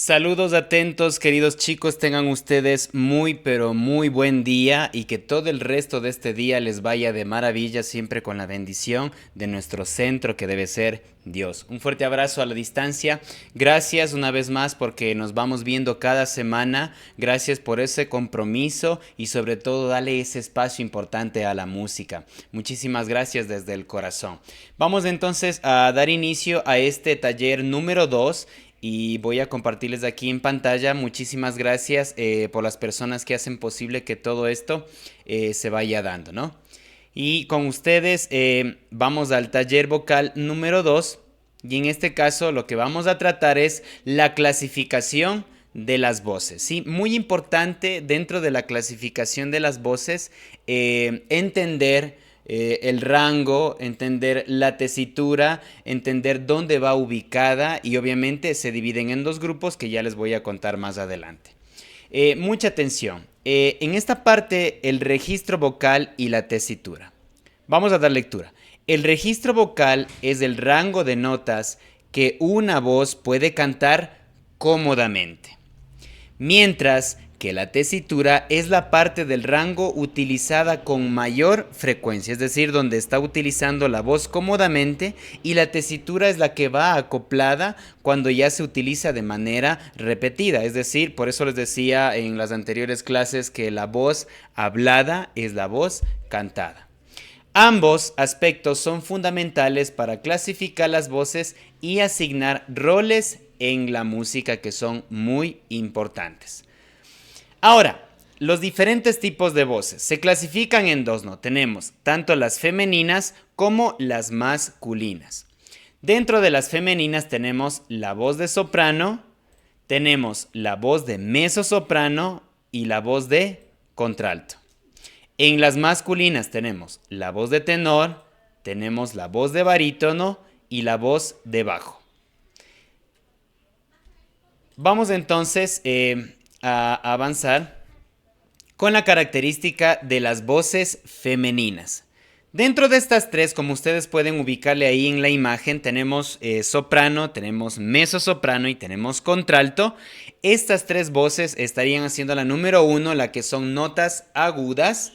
Saludos atentos, queridos chicos, tengan ustedes muy pero muy buen día y que todo el resto de este día les vaya de maravilla siempre con la bendición de nuestro centro que debe ser Dios. Un fuerte abrazo a la distancia. Gracias una vez más porque nos vamos viendo cada semana. Gracias por ese compromiso y sobre todo dale ese espacio importante a la música. Muchísimas gracias desde el corazón. Vamos entonces a dar inicio a este taller número 2 y voy a compartirles aquí en pantalla. Muchísimas gracias por las personas que hacen posible que todo esto se vaya dando, ¿no? Y con ustedes vamos al taller vocal número 2 y en este caso lo que vamos a tratar es la clasificación de las voces, ¿sí? Muy importante dentro de la clasificación de las voces entender el rango, entender la tesitura, entender dónde va ubicada y obviamente se dividen en dos grupos que ya les voy a contar más adelante. Mucha atención. En esta parte el registro vocal y la tesitura. Vamos a dar lectura. El registro vocal es el rango de notas que una voz puede cantar cómodamente, mientras que la tesitura es la parte del rango utilizada con mayor frecuencia, es decir, donde está utilizando la voz cómodamente, y la tesitura es la que va acoplada cuando ya se utiliza de manera repetida, es decir, por eso les decía en las anteriores clases que la voz hablada es la voz cantada. Ambos aspectos son fundamentales para clasificar las voces y asignar roles en la música que son muy importantes. Ahora, los diferentes tipos de voces se clasifican en dos, ¿no? Tenemos tanto las femeninas como las masculinas. Dentro de las femeninas tenemos la voz de soprano, tenemos la voz de mezzosoprano y la voz de contralto. En las masculinas tenemos la voz de tenor, tenemos la voz de barítono y la voz de bajo. Vamos entonces a avanzar con la característica de las voces femeninas. Dentro de estas tres, como ustedes pueden ubicarle ahí en la imagen, tenemos soprano, tenemos mezzosoprano y tenemos contralto. Estas tres voces estarían haciendo la número 1, la que son notas agudas.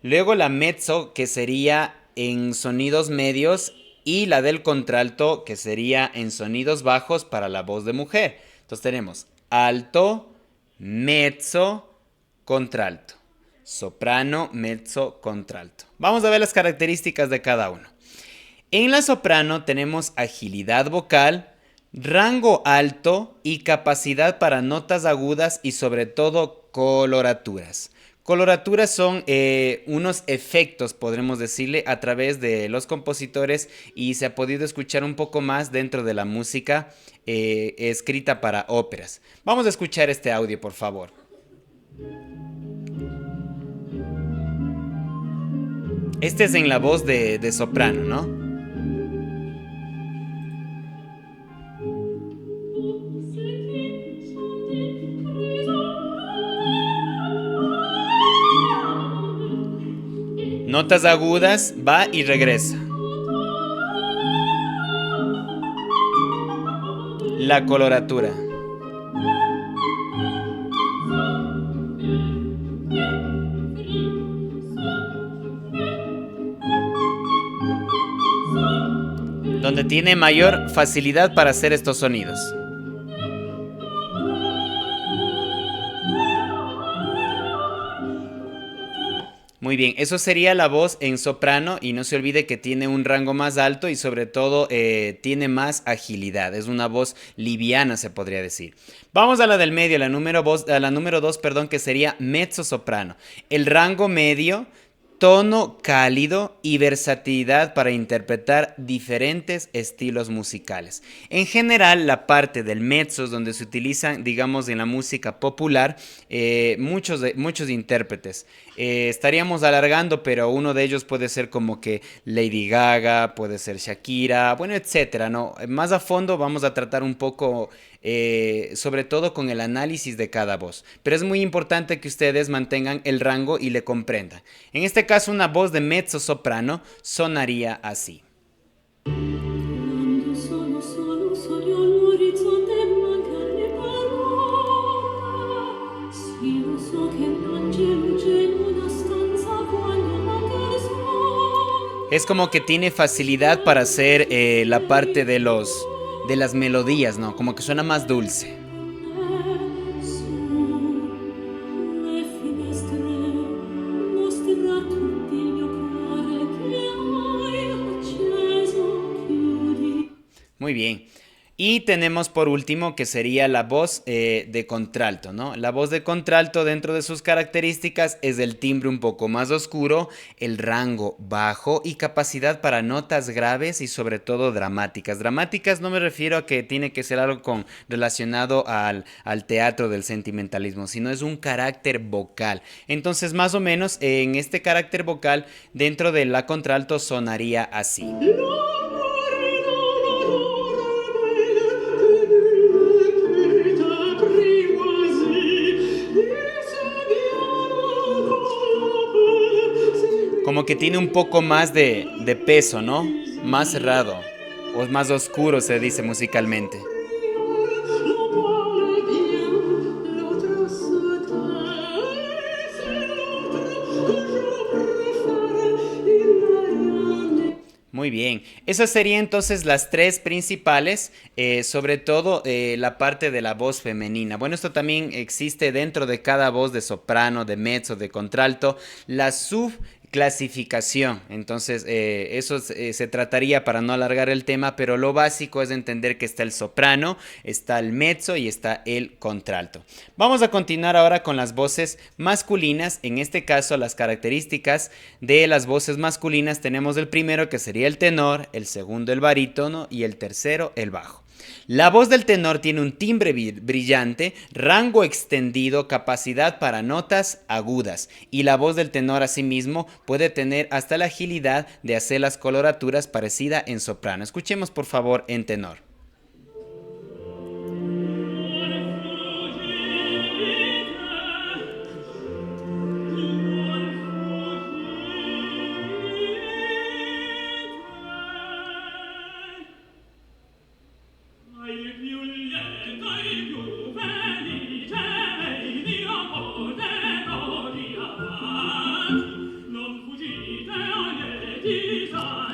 Luego la mezzo, que sería en sonidos medios, y la del contralto, que sería en sonidos bajos para la voz de mujer. Entonces tenemos alto, mezzo, contralto. Soprano, mezzo, contralto. Vamos a ver las características de cada uno. En la soprano tenemos agilidad vocal, rango alto y capacidad para notas agudas y sobre todo coloraturas. Coloraturas son unos efectos, podremos decirle, a través de los compositores y se ha podido escuchar un poco más dentro de la música escrita para óperas. Vamos a escuchar este audio, por favor. Este es en la voz de soprano, ¿no? Notas agudas, va y regresa. La coloratura. Donde tiene mayor facilidad para hacer estos sonidos. Muy bien, eso sería la voz en soprano y no se olvide que tiene un rango más alto y sobre todo tiene más agilidad. Es una voz liviana, se podría decir. Vamos a la del medio, a la número 2, perdón, que sería mezzosoprano. El rango medio, tono cálido y versatilidad para interpretar diferentes estilos musicales. En general, la parte del mezzo es donde se utilizan, digamos, en la música popular, muchos intérpretes. Estaríamos alargando, pero uno de ellos puede ser como que Lady Gaga, puede ser Shakira, bueno, etcétera, ¿no? Más a fondo vamos a tratar un poco sobre todo con el análisis de cada voz. Pero es muy importante que ustedes mantengan el rango y le comprendan. En este caso, una voz de mezzo soprano sonaría así. Es como que tiene facilidad para hacer la parte de las melodías, ¿no? Como que suena más dulce. Muy bien. Y tenemos por último que sería la voz de contralto, ¿no? La voz de contralto dentro de sus características es el timbre un poco más oscuro, el rango bajo y capacidad para notas graves y sobre todo dramáticas. Dramáticas no me refiero a que tiene que ser algo relacionado al teatro del sentimentalismo, sino es un carácter vocal. Entonces más o menos en este carácter vocal dentro de la contralto sonaría así. Como que tiene un poco más de peso, ¿no? Más cerrado o más oscuro se dice musicalmente. Muy bien, esas serían entonces las tres principales, sobre todo la parte de la voz femenina. Bueno, esto también existe dentro de cada voz de soprano, de mezzo, de contralto, la subclasificación. Entonces, eso se trataría para no alargar el tema, pero lo básico es entender que está el soprano, está el mezzo y está el contralto. Vamos a continuar ahora con las voces masculinas. En este caso, las características de las voces masculinas tenemos el primero que sería el tenor, el segundo el barítono y el tercero el bajo. La voz del tenor tiene un timbre brillante, rango extendido, capacidad para notas agudas, y la voz del tenor asimismo puede tener hasta la agilidad de hacer las coloraturas parecida en soprano. Escuchemos por favor en tenor.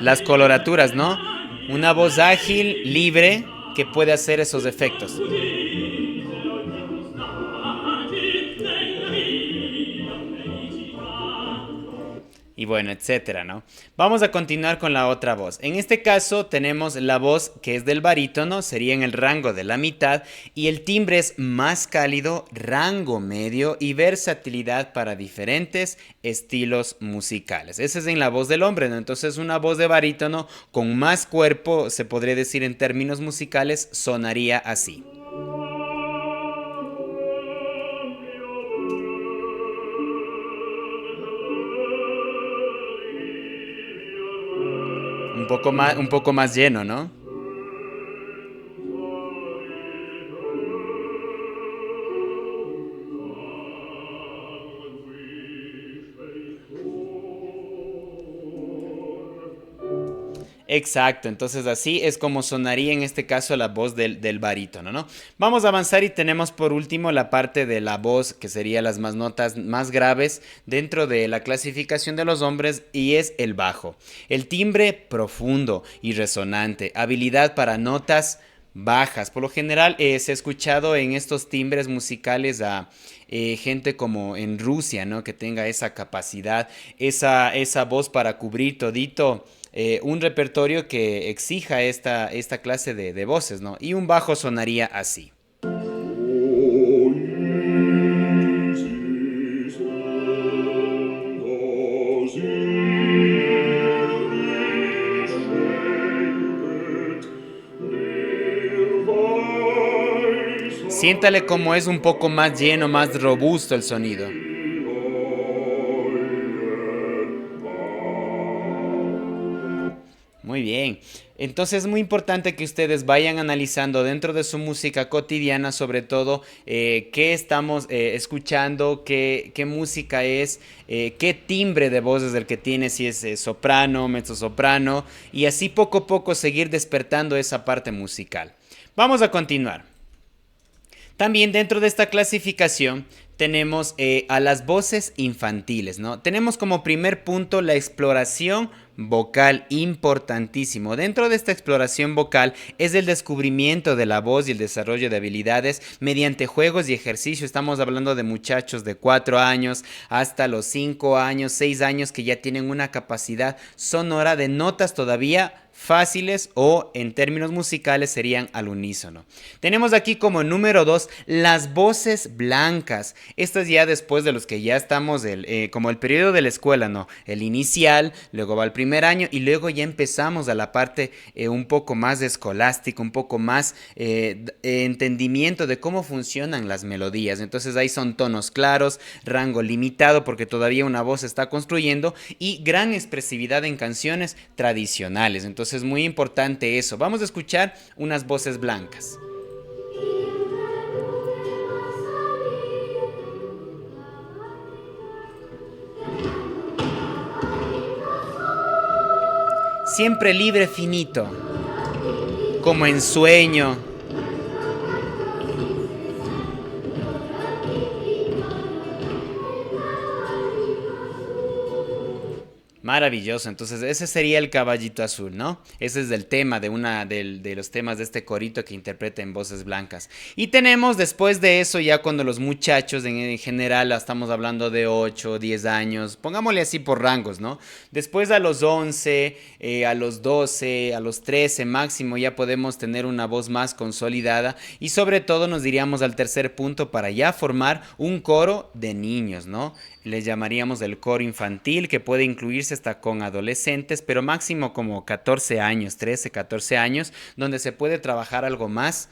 Las coloraturas, ¿no? Una voz ágil, libre, que puede hacer esos efectos. Y bueno, etcétera, ¿no? Vamos a continuar con la otra voz. En este caso tenemos la voz que es del barítono, sería en el rango de la mitad, y el timbre es más cálido, rango medio y versatilidad para diferentes estilos musicales. Esa es en la voz del hombre, ¿no? Entonces una voz de barítono con más cuerpo, se podría decir en términos musicales, sonaría así. Un poco más lleno, ¿no? Exacto, entonces así es como sonaría en este caso la voz del barítono, ¿no? Vamos a avanzar y tenemos por último la parte de la voz, que sería las más notas más graves dentro de la clasificación de los hombres, y es el bajo. El timbre profundo y resonante, habilidad para notas bajas. Por lo general se ha escuchado en estos timbres musicales a gente como en Rusia, ¿no? Que tenga esa capacidad, esa voz para cubrir todito un repertorio que exija esta clase de voces, ¿no? Y un bajo sonaría así. Siéntale como es un poco más lleno, más robusto el sonido. Muy bien. Entonces es muy importante que ustedes vayan analizando dentro de su música cotidiana, sobre todo qué estamos escuchando, qué música es, qué timbre de voz es el que tiene, si es soprano, mezzosoprano, y así poco a poco seguir despertando esa parte musical. Vamos a continuar. También dentro de esta clasificación tenemos a las voces infantiles, ¿no? Tenemos como primer punto la exploración vocal importantísimo. Dentro de esta exploración vocal es el descubrimiento de la voz y el desarrollo de habilidades mediante juegos y ejercicio. Estamos hablando de muchachos de 4 años hasta los 5 años, 6 años que ya tienen una capacidad sonora de notas todavía fáciles o en términos musicales serían al unísono. Tenemos aquí como número 2 las voces blancas. Esto es ya después de los que ya estamos como el periodo de la escuela, ¿no? El inicial, luego va el primer año y luego ya empezamos a la parte un poco más escolástica, un poco más entendimiento de cómo funcionan las melodías. Entonces ahí son tonos claros, rango limitado porque todavía una voz se está construyendo y gran expresividad en canciones tradicionales. Entonces es muy importante eso. Vamos a escuchar unas voces blancas. Siempre libre finito, como en sueño. Maravilloso, entonces ese sería el caballito azul, ¿no? Ese es el tema de los temas de este corito que interpreta en voces blancas. Y tenemos después de eso ya cuando los muchachos en general estamos hablando de 8 o 10 años, pongámosle así por rangos, ¿no? Después a los 11, a los 12, a los 13 máximo ya podemos tener una voz más consolidada y sobre todo nos diríamos al tercer punto para ya formar un coro de niños, ¿no? Les llamaríamos el coro infantil que puede incluirse hasta con adolescentes, pero máximo como 14 años, 13, 14 años, donde se puede trabajar algo más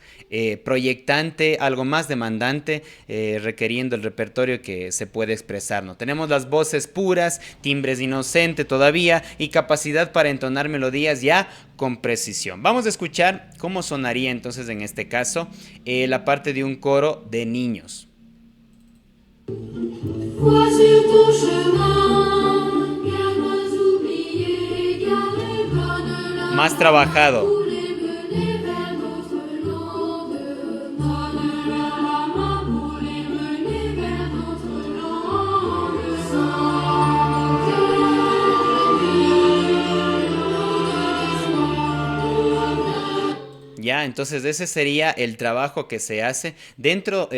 proyectante, algo más demandante, requiriendo el repertorio que se puede expresar, ¿no? Tenemos las voces puras, timbres inocentes todavía y capacidad para entonar melodías ya con precisión. Vamos a escuchar cómo sonaría entonces en este caso la parte de un coro de niños. Más trabajado. Ya, entonces ese sería el trabajo que se hace dentro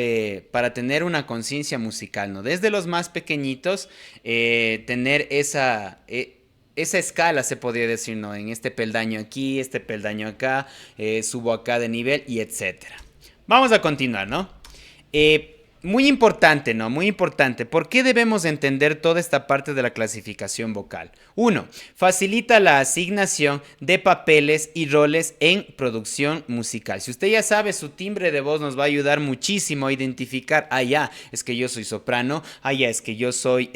para tener una conciencia musical, ¿no? Desde los más pequeñitos, tener esa escala, se podría decir, ¿no? En este peldaño aquí, este peldaño acá, subo acá de nivel y etcétera. Vamos a continuar, ¿no? Muy importante, ¿no? Muy importante. ¿Por qué debemos entender toda esta parte de la clasificación vocal? 1. Facilita la asignación de papeles y roles en producción musical. Si usted ya sabe, su timbre de voz nos va a ayudar muchísimo a identificar, ya, es que yo soy soprano, ya, es que yo soy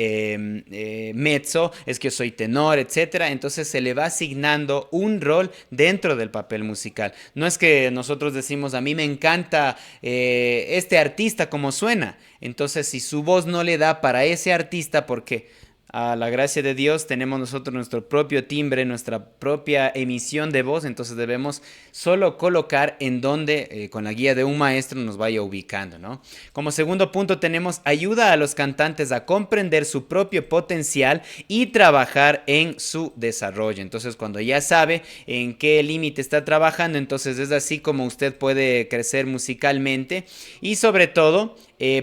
mezzo, es que yo soy tenor, etcétera. Entonces se le va asignando un rol dentro del papel musical. No es que nosotros decimos, a mí me encanta este artista como suena. Entonces, si su voz no le da para ese artista, porque a la gracia de Dios tenemos nosotros nuestro propio timbre, nuestra propia emisión de voz, entonces debemos solo colocar en donde con la guía de un maestro nos vaya ubicando, ¿no? Como segundo punto tenemos ayuda a los cantantes a comprender su propio potencial y trabajar en su desarrollo. Entonces, cuando ya sabe en qué límite está trabajando, entonces es así como usted puede crecer musicalmente y sobre todo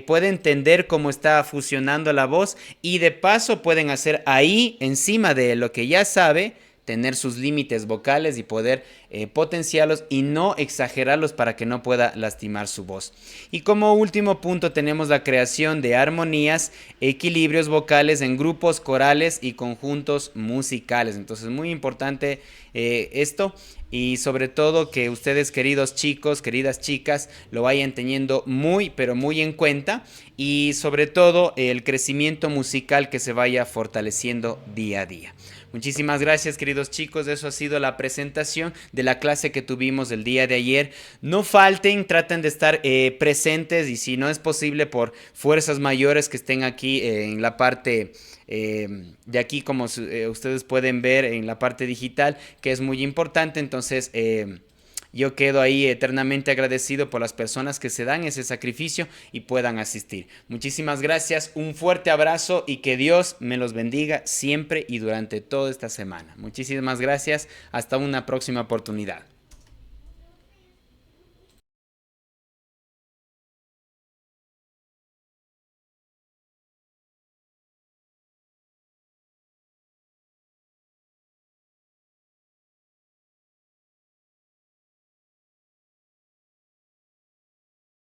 puede entender cómo está fusionando la voz y de paso pueden hacer ahí, encima de lo que ya sabe, tener sus límites vocales y poder potenciarlos y no exagerarlos para que no pueda lastimar su voz. Y como último punto tenemos la creación de armonías, equilibrios vocales en grupos corales y conjuntos musicales. Entonces muy importante esto y sobre todo que ustedes, queridos chicos, queridas chicas, lo vayan teniendo muy pero muy en cuenta y sobre todo el crecimiento musical que se vaya fortaleciendo día a día. Muchísimas gracias, queridos chicos. Eso ha sido la presentación de la clase que tuvimos el día de ayer. No falten, traten de estar presentes y si no es posible por fuerzas mayores que estén aquí en la parte de aquí, como ustedes pueden ver en la parte digital, que es muy importante. Entonces yo quedo ahí eternamente agradecido por las personas que se dan ese sacrificio y puedan asistir. Muchísimas gracias, un fuerte abrazo y que Dios me los bendiga siempre y durante toda esta semana. Muchísimas gracias, hasta una próxima oportunidad.